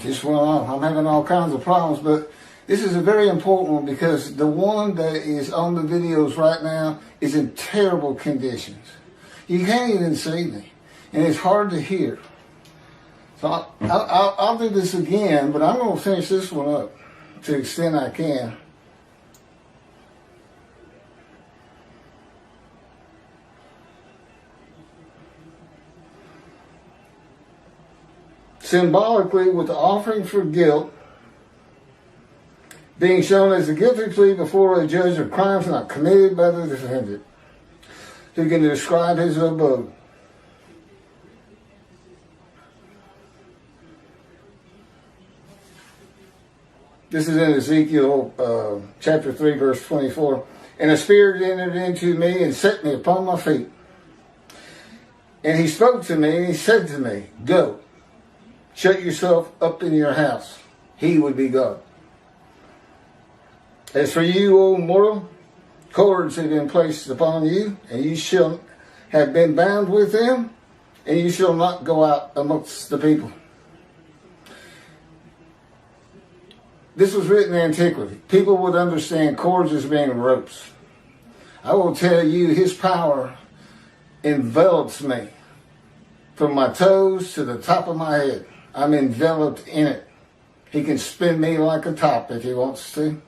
just went off. I'm having all kinds of problems, but this is a very important one because the one that is on the videos right now is in terrible conditions. You can't even see me, and it's hard to hear. So I'll do this again, but I'm going to finish this one up to the extent I can. Symbolically, with the offering for guilt being shown as a guilty plea before a judge of crimes not committed by the defendant, who can describe his abode. This is in Ezekiel chapter 3, verse 24. And a spirit entered into me and set me upon my feet. And he spoke to me and he said to me, go, shut yourself up in your house. He would be God. As for you, O mortal, cords have been placed upon you, and you shall have been bound with them, and you shall not go out amongst the people. This was written in antiquity. People would understand cords as being ropes. I will tell you, his power envelops me from my toes to the top of my head. I'm enveloped in it. He can spin me like a top if he wants to.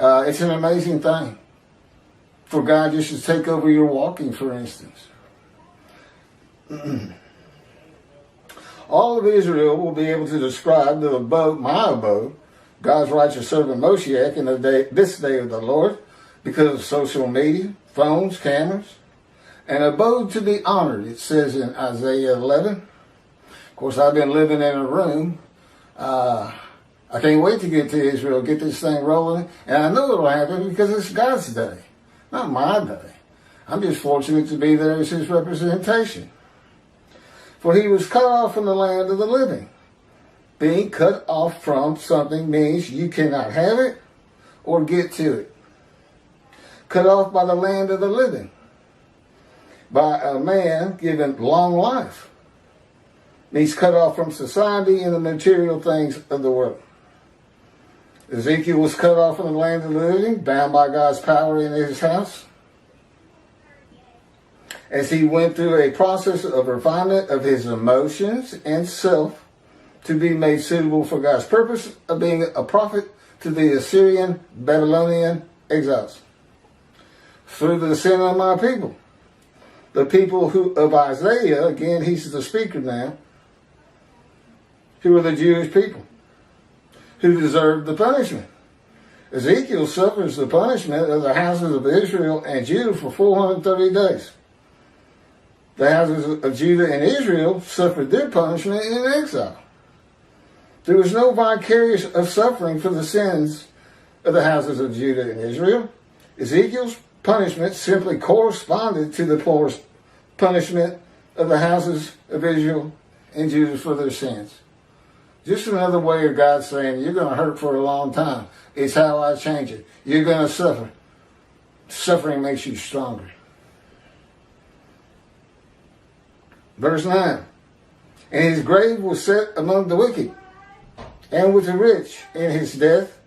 It's an amazing thing for God just to take over your walking, for instance. All of Israel will be able to describe the abode, my abode, God's righteous servant Moshiach, in this day of the Lord, because of social media, phones, cameras, an abode to be honored, it says in Isaiah 11. Of course, I've been living in a room. I can't wait to get to Israel, get this thing rolling. And I know it'll happen because it's God's day, not my day. I'm just fortunate to be there as his representation. For he was cut off from the land of the living. Being cut off from something means you cannot have it or get to it. Cut off by the land of the living. By a man given long life. Means cut off from society and the material things of the world. Ezekiel was cut off from the land of the living, bound by God's power in his house. As he went through a process of refinement of his emotions and self to be made suitable for God's purpose of being a prophet to the Assyrian, Babylonian exiles. Through the sin of my people. The people of Isaiah, again, he's the speaker now, who are the Jewish people, who deserved the punishment. Ezekiel suffers the punishment of the houses of Israel and Judah for 430 days. The houses of Judah and Israel suffered their punishment in exile. There was no vicarious of suffering for the sins of the houses of Judah and Israel. Ezekiel's punishment simply corresponded to the punishment of the houses of Israel and Judah for their sins. Just another way of God saying, you're going to hurt for a long time. It's how I change it. You're going to suffer. Suffering makes you stronger. Verse 9. And his grave was set among the wicked, and with the rich in his death,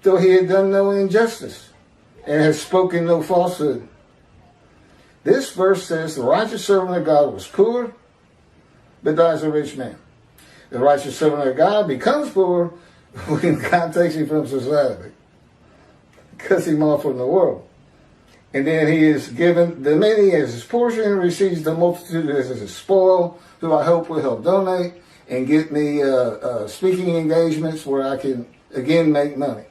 though he had done no injustice, and had spoken no falsehood. This verse says the righteous servant of God was poor, but dies a rich man. The righteous servant of God becomes poor when God takes him from society, cuts him off from the world. And then he is given the many as his portion and receives the multitude as his spoil, who I hope will help donate and get me speaking engagements where I can, again, make money.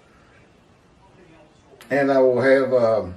And I will have